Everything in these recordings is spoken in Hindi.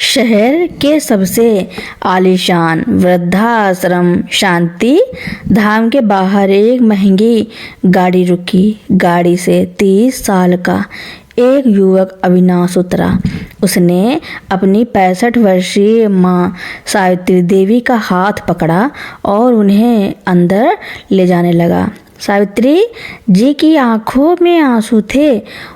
शहर के सबसे आलीशान वृद्धाश्रम शांति धाम के बाहर एक महंगी गाड़ी रुकी। गाड़ी से 30 साल का एक युवक अविनाश उतरा। उसने अपनी 65 वर्षीय माँ सावित्री देवी का हाथ पकड़ा और उन्हें अंदर ले जाने लगा। सावित्री जी की आंखों में आंसू थे।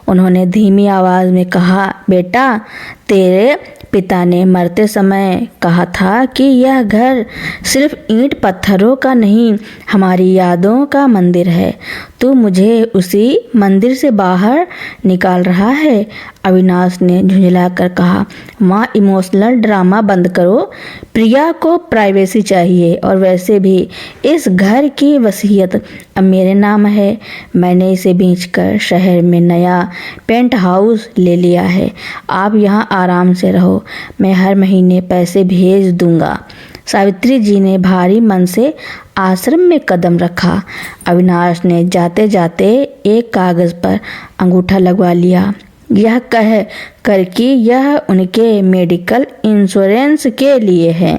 उन्होंने धीमी आवाज में कहा, बेटा, तेरे पिता ने मरते समय कहा था कि यह घर सिर्फ ईंट पत्थरों का नहीं, हमारी यादों का मंदिर है। तू मुझे उसी मंदिर से बाहर निकाल रहा है। अविनाश ने झुंझलाकर कहा, माँ, इमोशनल ड्रामा बंद करो। प्रिया को प्राइवेसी चाहिए और वैसे भी इस घर की वसीयत अब मेरे नाम है। मैंने इसे बेचकर शहर में नया पेंट हाउस ले लिया है। आप यहाँ आराम से रहो, मैं हर महीने पैसे भेज दूंगा। सावित्री जी ने भारी मन से आश्रम में कदम रखा। अविनाश ने जाते जाते एक कागज पर अंगूठा लगवा लिया, यह कह कर कि यह उनके मेडिकल इंश्योरेंस के लिए है।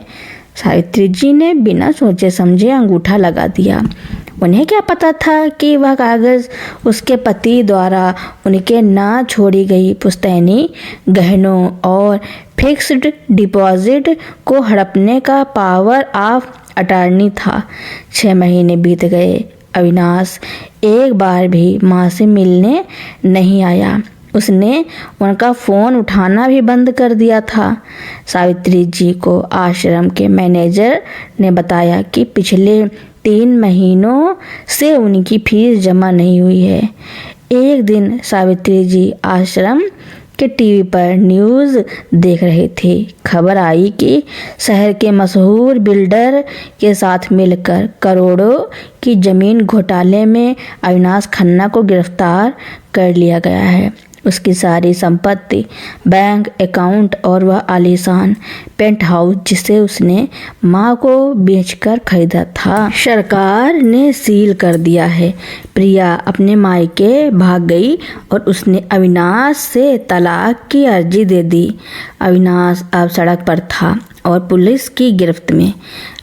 सावित्री जी ने बिना सोचे समझे अंगूठा लगा दिया। उन्हें क्या पता था कि वह कागज उसके पति द्वारा उनके ना छोड़ी गई पुश्तैनी गहनों और फिक्स्ड डिपॉजिट को हड़पने का पावर ऑफ अटॉर्नी था। 6 महीने बीत गए। अविनाश एक बार भी माँ से मिलने नहीं आया। उसने उनका फ़ोन उठाना भी बंद कर दिया था। सावित्री जी को आश्रम के मैनेजर ने बताया कि पिछले 3 महीनों से उनकी फीस जमा नहीं हुई है। एक दिन सावित्री जी आश्रम के टीवी पर न्यूज़ देख रहे थे। खबर आई कि शहर के मशहूर बिल्डर के साथ मिलकर करोड़ों की जमीन घोटाले में अविनाश खन्ना को गिरफ्तार कर लिया गया है। उसकी सारी संपत्ति, बैंक अकाउंट और वह आलीशान पेंट हाउस जिसे उसने माँ को बेचकर खरीदा था, सरकार ने सील कर दिया है। प्रिया अपने मायके भाग गई और उसने अविनाश से तलाक की अर्जी दे दी। अविनाश अब सड़क पर था और पुलिस की गिरफ्त में।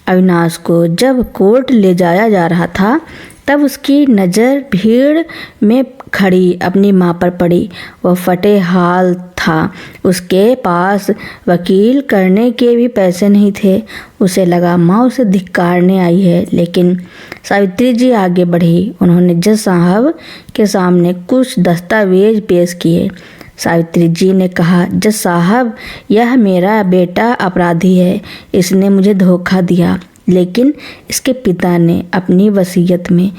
अविनाश को जब कोर्ट ले जाया जा रहा था तब उसकी नज़र भीड़ में खड़ी अपनी माँ पर पड़ी। वह फटे हाल था। उसके पास वकील करने के भी पैसे नहीं थे। उसे लगा माँ उसे धिक्कारने आई है, लेकिन सावित्री जी आगे बढ़ी। उन्होंने जज साहब के सामने कुछ दस्तावेज पेश किए। सावित्री जी ने कहा, जज साहब, यह मेरा बेटा अपराधी है। इसने मुझे धोखा दिया, लेकिन इसके पिता ने अपनी वसीयत में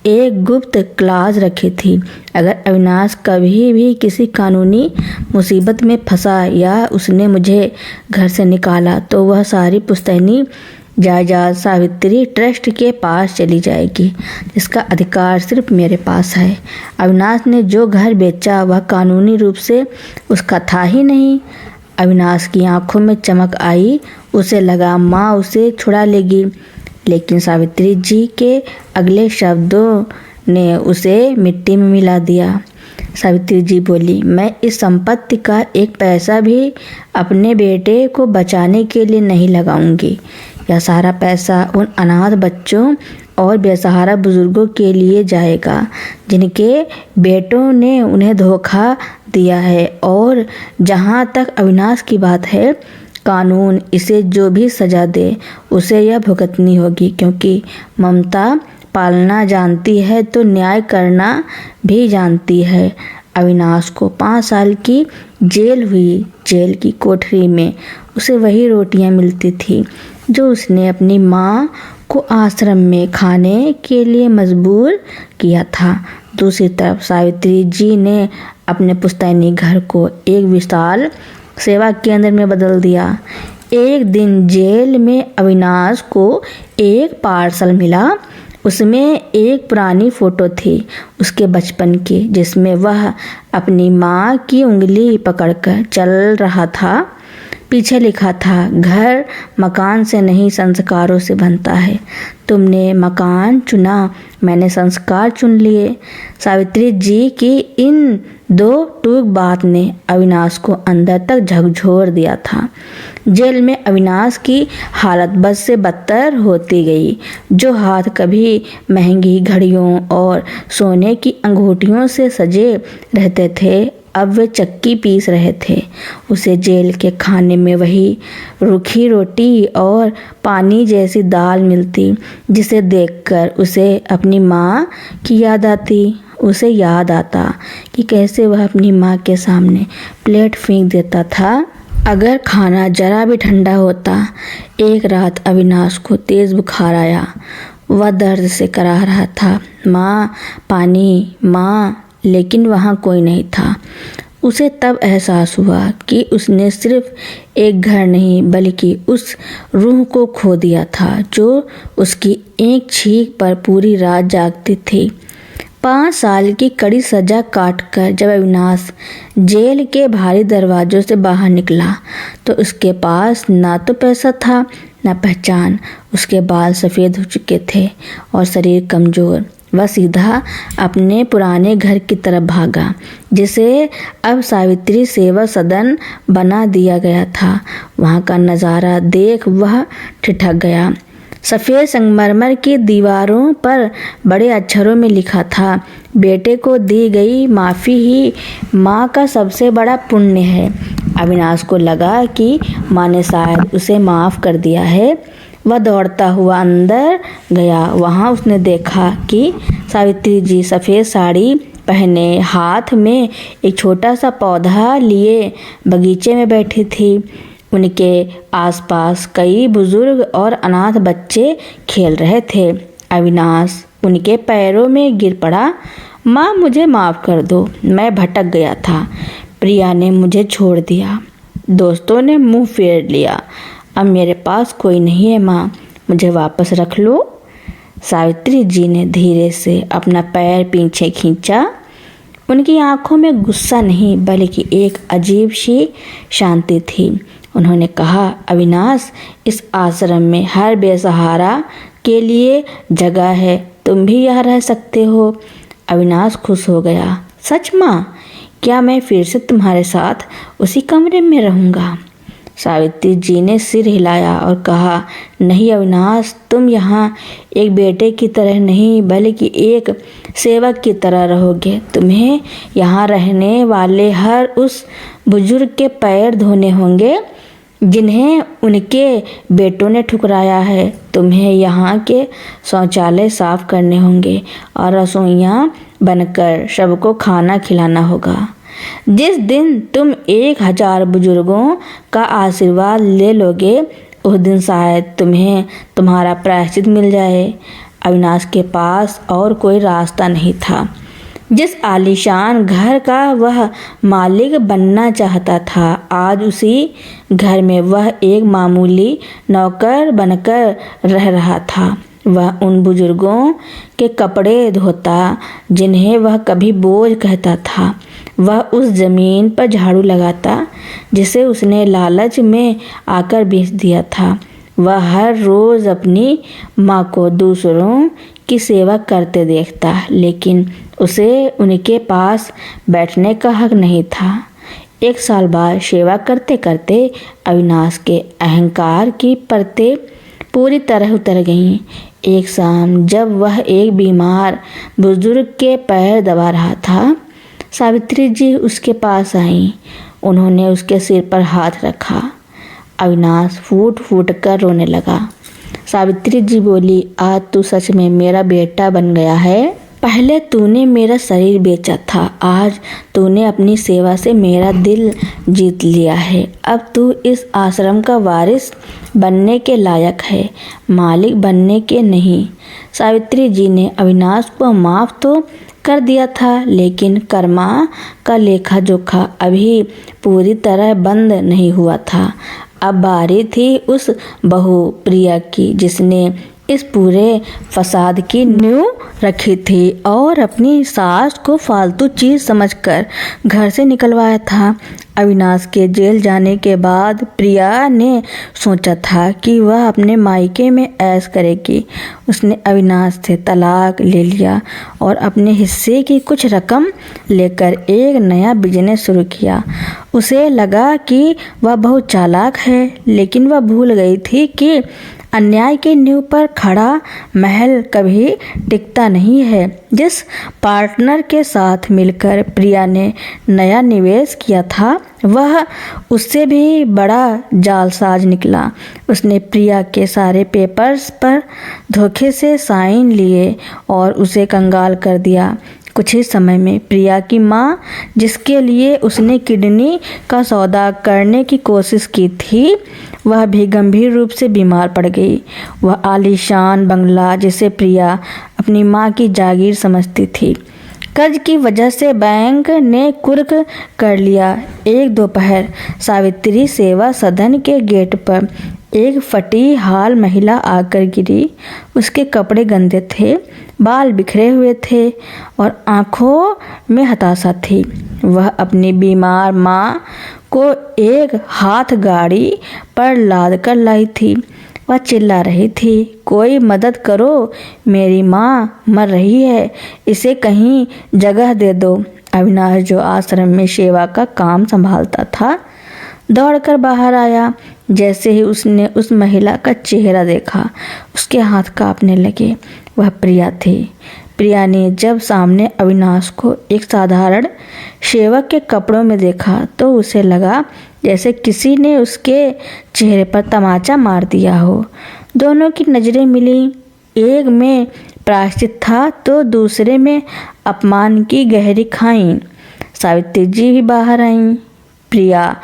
एक गुप्त क्लॉज रखी थी। अगर अविनाश कभी भी किसी कानूनी मुसीबत में फंसा या उसने मुझे घर से निकाला तो वह सारी पुश्तैनी जायदाद सावित्री ट्रस्ट के पास चली जाएगी, जिसका अधिकार सिर्फ मेरे पास है। अविनाश ने जो घर बेचा वह कानूनी रूप से उसका था ही नहीं। अविनाश की आंखों में चमक आई। उसे लगा माँ उसे छुड़ा लेगी, लेकिन सावित्री जी के अगले शब्दों ने उसे मिट्टी में मिला दिया। सावित्री जी बोली, मैं इस संपत्ति का एक पैसा भी अपने बेटे को बचाने के लिए नहीं लगाऊंगी। यह सारा पैसा उन अनाथ बच्चों और बेसहारा बुजुर्गों के लिए जाएगा जिनके बेटों ने उन्हें धोखा दिया है। और जहाँ तक अविनाश की बात है, कानून इसे जो भी सजा दे उसे यह भुगतनी होगी, क्योंकि ममता पालना जानती है तो न्याय करना भी जानती है। अविनाश को 5 साल की जेल हुई। जेल की कोठरी में उसे वही रोटियां मिलती थी जो उसने अपनी माँ को आश्रम में खाने के लिए मजबूर किया था। दूसरी तरफ सावित्री जी ने अपने पुश्तैनी घर को एक विशाल सेवा केंद्र में बदल दिया। एक दिन जेल में अविनाश को एक पार्सल मिला। उसमें एक पुरानी फोटो थी उसके बचपन की, जिसमें वह अपनी माँ की उंगली पकड़कर चल रहा था। पीछे लिखा था, घर मकान से नहीं संस्कारों से बनता है। तुमने मकान चुना, मैंने संस्कार चुन लिए। सावित्री जी की इन दो टूक बात ने अविनाश को अंदर तक झकझोर दिया था। जेल में अविनाश की हालत बद से बदतर होती गई। जो हाथ कभी महंगी घड़ियों और सोने की अंगूठियों से सजे रहते थे, अब वे चक्की पीस रहे थे। उसे जेल के खाने में वही रूखी रोटी और पानी जैसी दाल मिलती, जिसे देखकर उसे अपनी माँ की याद आती। उसे याद आता कि कैसे वह अपनी माँ के सामने प्लेट फेंक देता था अगर खाना जरा भी ठंडा होता। एक रात अविनाश को तेज बुखार आया। वह दर्द से कराह रहा था, माँ पानी, माँ, लेकिन वहाँ कोई नहीं था। उसे तब एहसास हुआ कि उसने सिर्फ एक घर नहीं बल्कि उस रूह को खो दिया था जो उसकी एक छींक पर पूरी रात जागती थी। 5 साल की कड़ी सजा काटकर जब अविनाश जेल के भारी दरवाजों से बाहर निकला तो उसके पास ना तो पैसा था न पहचान। उसके बाल सफ़ेद हो चुके थे और शरीर कमज़ोर। वह सीधा अपने पुराने घर की तरफ भागा, जिसे अब सावित्री सेवा सदन बना दिया गया था। वहाँ का नज़ारा देख वह ठिठक गया। सफ़ेद संगमरमर की दीवारों पर बड़े अक्षरों में लिखा था, बेटे को दी गई माफ़ी ही माँ का सबसे बड़ा पुण्य है। अविनाश को लगा कि माँ ने शायद उसे माफ़ कर दिया है। वह दौड़ता हुआ अंदर गया। वहाँ उसने देखा कि सावित्री जी सफ़ेद साड़ी पहने, हाथ में एक छोटा सा पौधा लिए बगीचे में बैठी थी। उनके आसपास कई बुजुर्ग और अनाथ बच्चे खेल रहे थे। अविनाश उनके पैरों में गिर पड़ा। माँ, मुझे माफ़ कर दो, मैं भटक गया था। प्रिया ने मुझे छोड़ दिया, दोस्तों ने मुंह फेर लिया। अब मेरे पास कोई नहीं है माँ, मुझे वापस रख लो। सावित्री जी ने धीरे से अपना पैर पीछे खींचा। उनकी आंखों में गुस्सा नहीं बल्कि एक अजीब सी शांति थी। उन्होंने कहा, अविनाश, इस आश्रम में हर बेसहारा के लिए जगह है, तुम भी यहाँ रह सकते हो। अविनाश खुश हो गया। सच माँ? क्या मैं फिर से तुम्हारे साथ उसी कमरे में रहूँगा? सावित्री जी ने सिर हिलाया और कहा, नहीं अविनाश, तुम यहाँ एक बेटे की तरह नहीं बल्कि एक सेवक की तरह रहोगे। तुम्हें यहाँ रहने वाले हर उस बुजुर्ग के पैर धोने होंगे जिन्हें उनके बेटों ने ठुकराया है। तुम्हें यहाँ के शौचालय साफ करने होंगे और रसोइयाँ बनकर सबको खाना खिलाना होगा। जिस दिन तुम 1000 बुजुर्गों का आशीर्वाद ले लोगे, उस दिन शायद तुम्हें तुम्हारा प्रायश्चित मिल जाए। अविनाश के पास और कोई रास्ता नहीं था। जिस आलीशान घर का वह मालिक बनना चाहता था, आज उसी घर में वह एक मामूली नौकर बनकर रह रहा था। वह उन बुजुर्गों के कपड़े धोता जिन्हें वह कभी बोझ कहता था। वह उस जमीन पर झाड़ू लगाता जिसे उसने लालच में आकर बेच दिया था। वह हर रोज़ अपनी माँ को दूसरों की सेवा करते देखता, लेकिन उसे उनके पास बैठने का हक नहीं था। 1 साल बाद सेवा करते करते अविनाश के अहंकार की परतें पूरी तरह उतर गईं। एक शाम जब वह एक बीमार बुजुर्ग के पैर दबा रहा था, सावित्री जी उसके पास आईं। उन्होंने उसके सिर पर हाथ रखा। अविनाश फूट फूट कर रोने लगा। सावित्री जी बोली, आज तू सच में मेरा बेटा बन गया है। पहले तूने मेरा शरीर बेचा था, आज तूने अपनी सेवा से मेरा दिल जीत लिया है। अब तू इस आश्रम का वारिस बनने के लायक है, मालिक बनने के नहीं। सावित्री जी ने अविनाश को माफ़ तो कर दिया था, लेकिन कर्मा का लेखा जोखा अभी पूरी तरह बंद नहीं हुआ था। अब बारी थी उस बहू प्रिया की, जिसने इस पूरे फसाद की नींव रखी थी और अपनी सास को फालतू चीज समझकर घर से निकलवाया था। अविनाश के जेल जाने के बाद प्रिया ने सोचा था कि वह अपने मायके में ऐश करेगी। उसने अविनाश से तलाक ले लिया और अपने हिस्से की कुछ रकम लेकर एक नया बिजनेस शुरू किया। उसे लगा कि वह बहुत चालाक है, लेकिन वह भूल गई थी कि अन्याय की नींव पर खड़ा महल कभी टिकता नहीं है। जिस पार्टनर के साथ मिलकर प्रिया ने नया निवेश किया था, वह उससे भी बड़ा जालसाज निकला। उसने प्रिया के सारे पेपर्स पर धोखे से साइन लिए और उसे कंगाल कर दिया। कुछ ही समय में प्रिया की माँ, जिसके लिए उसने किडनी का सौदा करने की कोशिश की थी, वह भी गंभीर रूप से बीमार पड़ गई। वह आलीशान बंगला, जिसे प्रिया अपनी माँ की जागीर समझती थी, कर्ज की वजह से बैंक ने कुर्क कर लिया। एक दोपहर सावित्री सेवा सदन के गेट पर एक फटी हाल महिला आकर गिरी। उसके कपड़े गंदे थे, बाल बिखरे हुए थे और आंखों में हताशा थी। वह अपनी बीमार माँ को एक हाथ गाड़ी पर लाद कर लाई थी। वह चिल्ला रही थी, कोई मदद करो, मेरी माँ मर रही है, इसे कहीं जगह दे दो। अविनाश, जो आश्रम में सेवा का काम संभालता था, दौड़कर बाहर आया। जैसे ही उसने उस महिला का चेहरा देखा, उसके हाथ कांपने लगे। वह प्रिया थी। प्रिया ने जब सामने अविनाश को एक साधारण सेवक के कपड़ों में देखा तो उसे लगा जैसे किसी ने उसके चेहरे पर तमाचा मार दिया हो। दोनों की नजरें मिली। एक में प्रायश्चित था तो दूसरे में अपमान की गहरी खाई। सावित्री जी भी बाहर आईं। प्रिया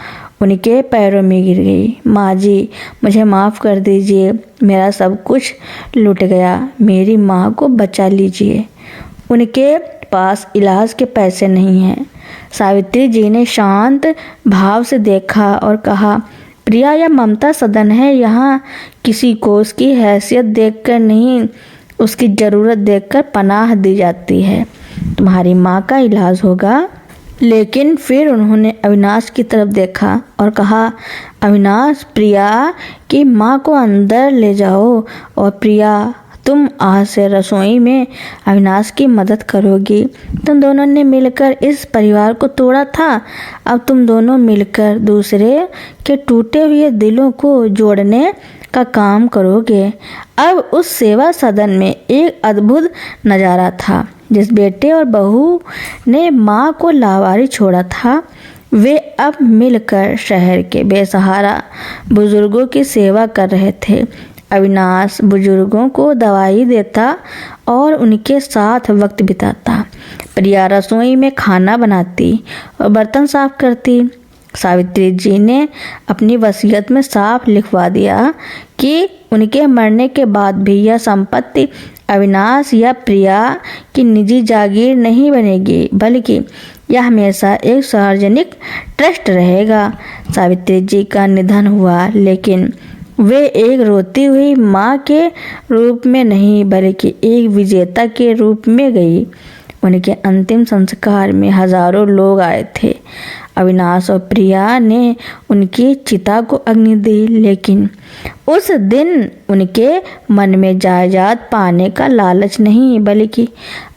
उनके पैरों में गिर गई। माँ जी, मुझे माफ़ कर दीजिए, मेरा सब कुछ लूट गया, मेरी माँ को बचा लीजिए, उनके पास इलाज के पैसे नहीं हैं। सावित्री जी ने शांत भाव से देखा और कहा, प्रिया, यह ममता सदन है, यहाँ किसी को उसकी हैसियत देखकर नहीं, उसकी ज़रूरत देखकर पनाह दी जाती है। तुम्हारी माँ का इलाज होगा। लेकिन फिर उन्होंने अविनाश की तरफ देखा और कहा, अविनाश, प्रिया की माँ को अंदर ले जाओ और प्रिया, तुम आज से रसोई में अविनाश की मदद करोगी। तुम दोनों ने मिलकर इस परिवार को तोड़ा था, अब तुम दोनों मिलकर दूसरे के टूटे हुए दिलों को जोड़ने का काम करोगे। अब उस सेवा सदन में एक अद्भुत नज़ारा था। जिस बेटे और बहू ने माँ को लावारी छोड़ा था, वे अब मिलकर शहर के बेसहारा बुजुर्गों की सेवा कर रहे थे। अविनाश बुजुर्गों को दवाई देता और उनके साथ वक्त बिताता। प्रिया रसोई में खाना बनाती और बर्तन साफ करती। सावित्री जी ने अपनी वसीयत में साफ लिखवा दिया कि उनके मरने के बाद भी यह संपत्ति अविनाश या प्रिया की निजी जागीर नहीं बनेगी, बल्कि यह हमेशा एक सार्वजनिक ट्रस्ट रहेगा। सावित्री जी का निधन हुआ, लेकिन वे एक रोती हुई माँ के रूप में नहीं, बल्कि एक विजेता के रूप में गई। उनके अंतिम संस्कार में हजारों लोग आए थे। अविनाश और प्रिया ने उनकी चिता को अग्नि दी, लेकिन उस दिन उनके मन में जायदाद पाने का लालच नहीं, बल्कि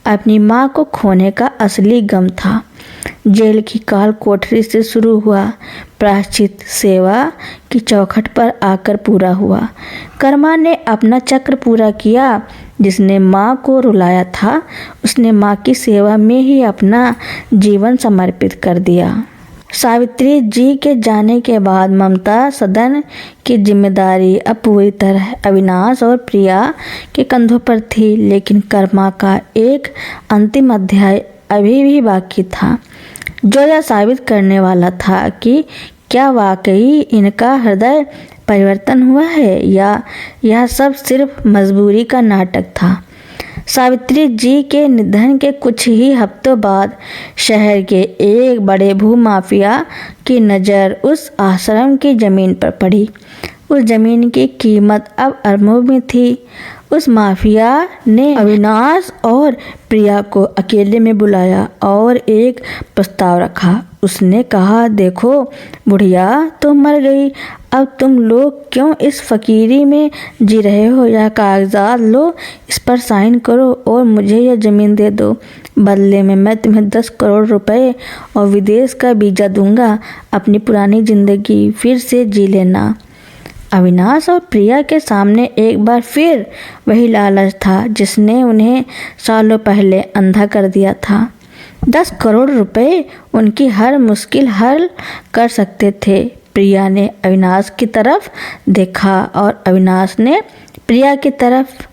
अपनी माँ को खोने का असली गम था। जेल की काल कोठरी से शुरू हुआ प्रायश्चित सेवा की चौखट पर आकर पूरा हुआ। कर्मा ने अपना चक्र पूरा किया। जिसने माँ को रुलाया था, उसने माँ की सेवा में ही अपना जीवन समर्पित कर दिया। सावित्री जी के जाने के बाद ममता सदन की जिम्मेदारी अब पूरी तरह अविनाश और प्रिया के कंधों पर थी, लेकिन कर्मा का एक अंतिम अध्याय अभी भी बाकी था, जो यह साबित करने वाला था कि क्या वाकई इनका हृदय परिवर्तन हुआ है या यह सब सिर्फ मजबूरी का नाटक था। सावित्री जी के निधन के कुछ ही हफ्तों बाद शहर के एक बड़े भूमाफिया की नज़र उस आश्रम की जमीन पर पड़ी। उस जमीन की कीमत अब अरबों में थी। उस माफिया ने अविनाश और प्रिया को अकेले में बुलाया और एक प्रस्ताव रखा। उसने कहा, देखो बुढ़िया तो मर गई, अब तुम लोग क्यों इस फकीरी में जी रहे हो? यह कागजात लो, इस पर साइन करो और मुझे यह ज़मीन दे दो। बदले में मैं तुम्हें 10 करोड़ रुपए और विदेश का वीज़ा दूंगा। अपनी पुरानी ज़िंदगी फिर से जी लेना। अविनाश और प्रिया के सामने एक बार फिर वही लालच था जिसने उन्हें सालों पहले अंधा कर दिया था। 10 करोड़ रुपए उनकी हर मुश्किल हल कर सकते थे। प्रिया ने अविनाश की तरफ देखा और अविनाश ने प्रिया की तरफ।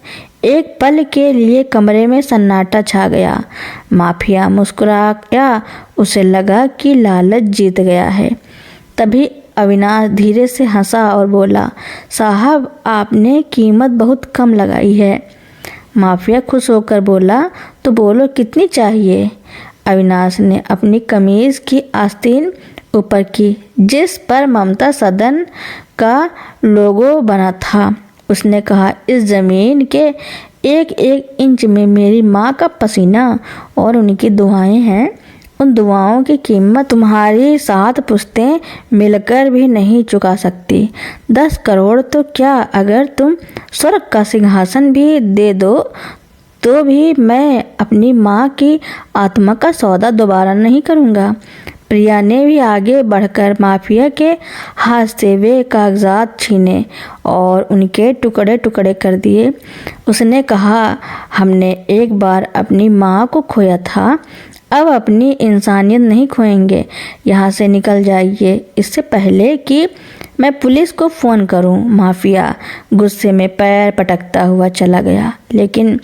एक पल के लिए कमरे में सन्नाटा छा गया। माफिया मुस्कुराया। उसे लगा कि लालच जीत गया है। तभी अविनाश धीरे से हंसा और बोला, साहब आपने कीमत बहुत कम लगाई है। माफिया खुश होकर बोला, तो बोलो कितनी चाहिए? अविनाश ने अपनी कमीज की आस्तीन ऊपर की जिस पर ममता सदन का लोगो बना था। उसने कहा, इस जमीन के एक एक इंच में मेरी माँ का पसीना और उनकी दुआएं हैं। उन दुआओं की कीमत तुम्हारी 7 पुश्तें मिलकर भी नहीं चुका सकती। 10 करोड़ तो क्या, अगर तुम स्वर्ग का सिंहासन भी दे दो तो भी मैं अपनी माँ की आत्मा का सौदा दोबारा नहीं करूँगा। प्रिया ने भी आगे बढ़कर माफिया के हाथ से वे कागजात छीने और उनके टुकड़े टुकड़े कर दिए। उसने कहा, हमने एक बार अपनी माँ को खोया था, अब अपनी इंसानियत नहीं खोएंगे। यहाँ से निकल जाइए, इससे पहले कि मैं पुलिस को फ़ोन करूं। माफिया गुस्से में पैर पटकता हुआ चला गया। लेकिन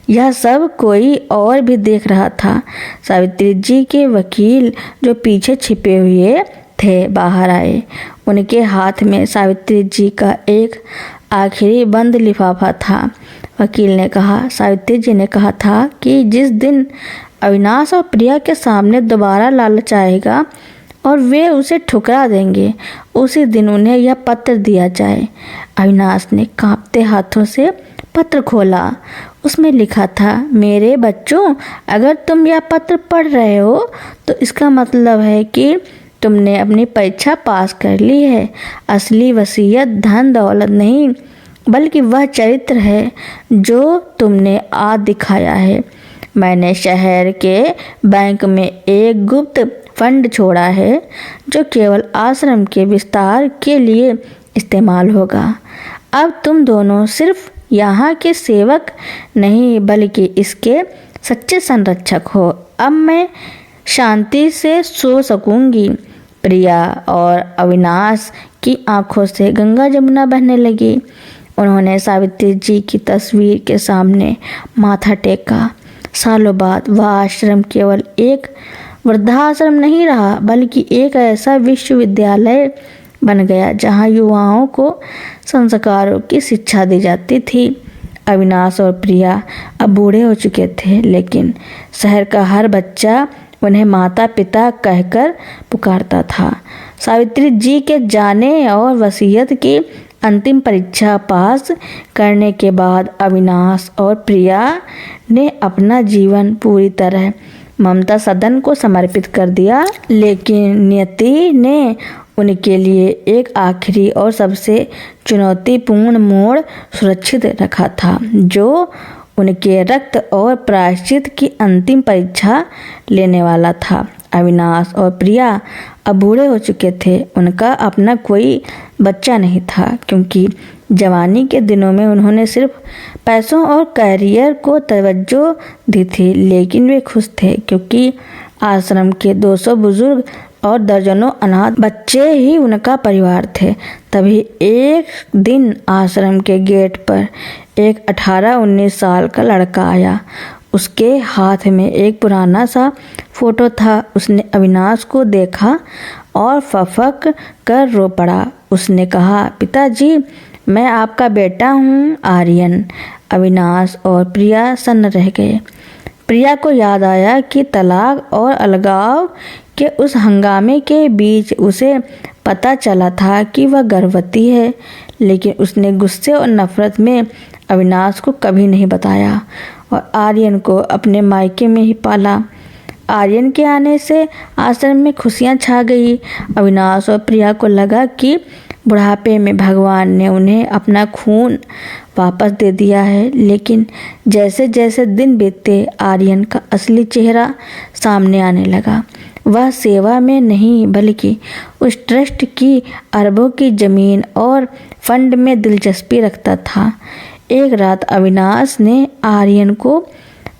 यह सब कोई और भी देख रहा था। सावित्री जी के वकील जो पीछे छिपे हुए थे बाहर आए। उनके हाथ में सावित्री जी का एक आखिरी बंद लिफाफा था। वकील ने कहा, सावित्री जी ने कहा था कि जिस दिन अविनाश और प्रिया के सामने दोबारा लालच आएगा और वे उसे ठुकरा देंगे, उसी दिन उन्हें यह पत्र दिया जाए। अविनाश ने कांपते हाथों से पत्र खोला। उसमें लिखा था, मेरे बच्चों, अगर तुम यह पत्र पढ़ रहे हो तो इसका मतलब है कि तुमने अपनी परीक्षा पास कर ली है। असली वसीयत धन दौलत नहीं, बल्कि वह चरित्र है जो तुमने आज दिखाया है। मैंने शहर के बैंक में एक गुप्त फंड छोड़ा है जो केवल आश्रम के विस्तार के लिए इस्तेमाल होगा। अब तुम दोनों सिर्फ यहाँ के सेवक नहीं बल्कि इसके सच्चे संरक्षक हो। अब मैं शांति से सो सकूंगी। प्रिया और अविनाश की आंखों से गंगा जमुना बहने लगी। उन्होंने सावित्री जी की तस्वीर के सामने माथा टेका। सालों बाद वह आश्रम केवल एक वृद्धाश्रम नहीं रहा बल्कि एक ऐसा विश्वविद्यालय बन गया जहां युवाओं को संस्कारों की शिक्षा दी जाती थी। अविनाश और प्रिया अब बूढ़े हो चुके थे, लेकिन शहर का हर बच्चा उन्हें माता पिता कहकर पुकारता था। सावित्री जी के जाने और वसीयत की अंतिम परीक्षा पास करने के बाद अविनाश और प्रिया ने अपना जीवन पूरी तरह ममता सदन को समर्पित कर दिया। लेकिन नियति ने उनके लिए एक आखिरी और सबसे चुनौतीपूर्ण मोड़ सुरक्षित रखा था, जो उनके रक्त और प्रायश्चित की अंतिम परीक्षा लेने वाला था। अविनाश और प्रिया अब बूढ़े हो चुके थे। उनका अपना कोई बच्चा नहीं था, क्योंकि जवानी के दिनों में उन्होंने सिर्फ पैसों और करियर को तवज्जो दी थी। लेकिन वे खुश थे, क्योंकि आश्रम के 200 बुजुर्ग और दर्जनों अनाथ बच्चे ही उनका परिवार थे। तभी एक दिन आश्रम के गेट पर एक 18-19 साल का लड़का आया। उसके हाथ में एक पुराना सा फोटो था। उसने अविनाश को देखा और फफक कर रो पड़ा। उसने कहा, पिताजी, मैं आपका बेटा हूँ, आर्यन। अविनाश और प्रिया सन्न रह गए। प्रिया को याद आया कि तलाक और अलगाव के उस हंगामे के बीच उसे पता चला था कि वह गर्भवती है, लेकिन उसने गुस्से और नफरत में अविनाश को कभी नहीं बताया और आर्यन को अपने मायके में ही पाला। आर्यन के आने से आश्रम में खुशियां छा गई। अविनाश और प्रिया को लगा कि बुढ़ापे में भगवान ने उन्हें अपना खून वापस दे दिया है। लेकिन जैसे जैसे दिन बीतते आर्यन का असली चेहरा सामने आने लगा। वह सेवा में नहीं बल्कि उस ट्रस्ट की अरबों की जमीन और फंड में दिलचस्पी रखता था। एक रात अविनाश ने आर्यन को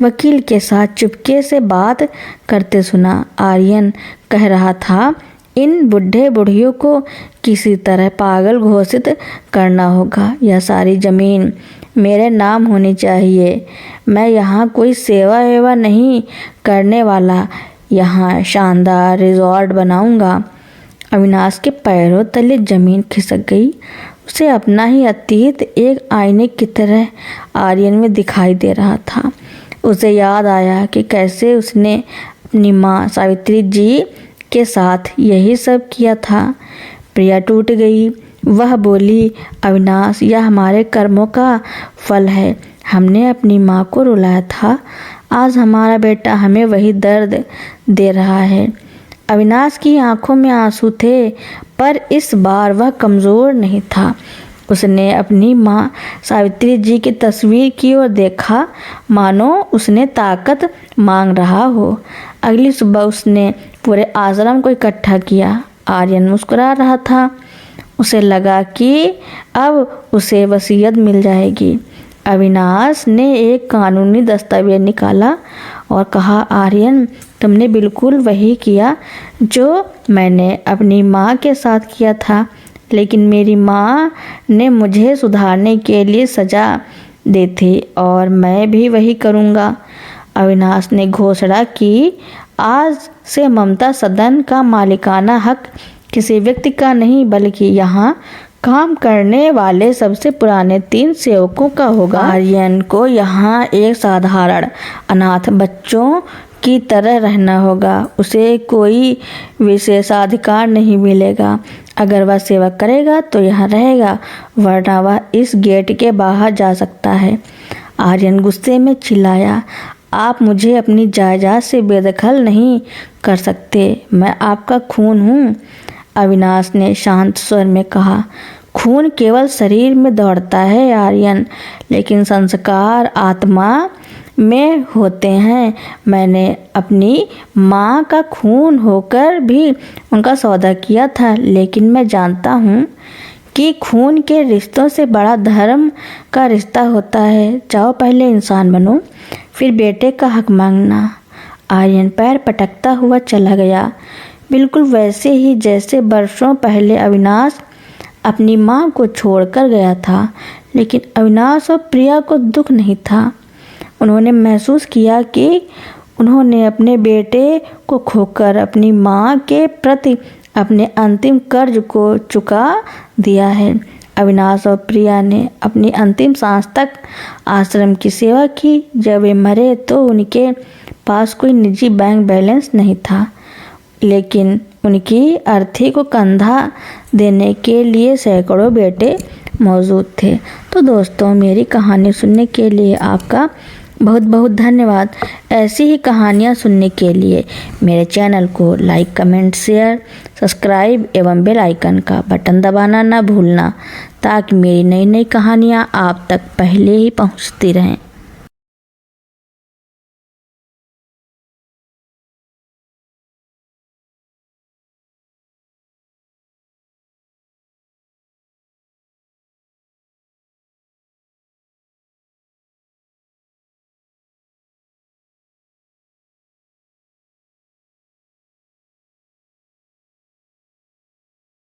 वकील के साथ चुपके से बात करते सुना। आर्यन कह रहा था, इन बुढ़े बुढ़ियों को किसी तरह पागल घोषित करना होगा। यह सारी जमीन मेरे नाम होनी चाहिए। मैं यहाँ कोई सेवा वेवा नहीं करने वाला, यहाँ शानदार रिजॉर्ट बनाऊंगा। अविनाश के पैरों तले जमीन खिसक गई। उसे अपना ही अतीत एक आईने की तरह आर्यन में दिखाई दे रहा था। उसे याद आया कि कैसे उसने अपनी माँ सावित्री जी के साथ यही सब किया था। प्रिया टूट गई। वह बोली, अविनाश, यह हमारे कर्मों का फल है। हमने अपनी माँ को रुलाया था, आज हमारा बेटा हमें वही दर्द दे रहा है। अविनाश की आंखों में आंसू थे, पर इस बार वह कमज़ोर नहीं था। उसने अपनी माँ सावित्री जी की तस्वीर की ओर देखा, मानो उसने ताकत मांग रहा हो। अगली सुबह उसने पूरे आश्रम को इकट्ठा किया। आर्यन मुस्कुरा रहा था। उसे लगा कि अब उसे वसीयत मिल जाएगी। अविनाश ने एक कानूनी दस्तावेज निकाला और कहा, आर्यन, तुमने बिल्कुल वही किया जो मैंने अपनी माँ के साथ किया था, लेकिन मेरी माँ ने मुझे सुधारने के लिए सजा दी थी और मैं भी वही करूँगा। अविनाश ने घोषणा की, आज से ममता सदन का मालिकाना हक किसी व्यक्ति का नहीं बल्कि यहाँ काम करने वाले सबसे पुराने 3 सेवकों का होगा। आर्यन को यहाँ एक साधारण अनाथ बच्चों की तरह रहना होगा। उसे कोई विशेषाधिकार नहीं मिलेगा। अगर वह सेवा करेगा तो यहाँ रहेगा, वरना वह इस गेट के बाहर जा सकता है। आर्यन गुस्से में चिल्लाया, आप मुझे अपनी जायदाद से बेदखल नहीं कर सकते। मैं आपका खून हूँ। अविनाश ने शांत स्वर में कहा, खून केवल शरीर में दौड़ता है आर्यन, लेकिन संस्कार आत्मा में होते हैं। मैंने अपनी माँ का खून होकर भी उनका सौदा किया था, लेकिन मैं जानता हूँ कि खून के रिश्तों से बड़ा धर्म का रिश्ता होता है। जाओ, पहले इंसान बनो, फिर बेटे का हक मांगना। आर्यन पैर पटकता हुआ चला गया, बिल्कुल वैसे ही जैसे वर्षों पहले अविनाश अपनी माँ को छोड़कर गया था। लेकिन अविनाश और प्रिया को दुख नहीं था। उन्होंने महसूस किया कि उन्होंने अपने बेटे को खोकर अपनी माँ के प्रति अपने अंतिम कर्ज को चुका दिया है। अविनाश और प्रिया ने अपनी अंतिम सांस तक आश्रम की सेवा की। जब वे मरे तो उनके पास कोई निजी बैंक बैलेंस नहीं था, लेकिन उनकी अर्थी को कंधा देने के लिए सैकड़ों बेटे मौजूद थे। तो दोस्तों, मेरी कहानी सुनने के लिए आपका बहुत बहुत धन्यवाद। ऐसी ही कहानियाँ सुनने के लिए मेरे चैनल को लाइक, कमेंट, शेयर, सब्सक्राइब एवं बेल आइकन का बटन दबाना ना भूलना, ताकि मेरी नई नई कहानियाँ आप तक पहले ही पहुँचती रहें।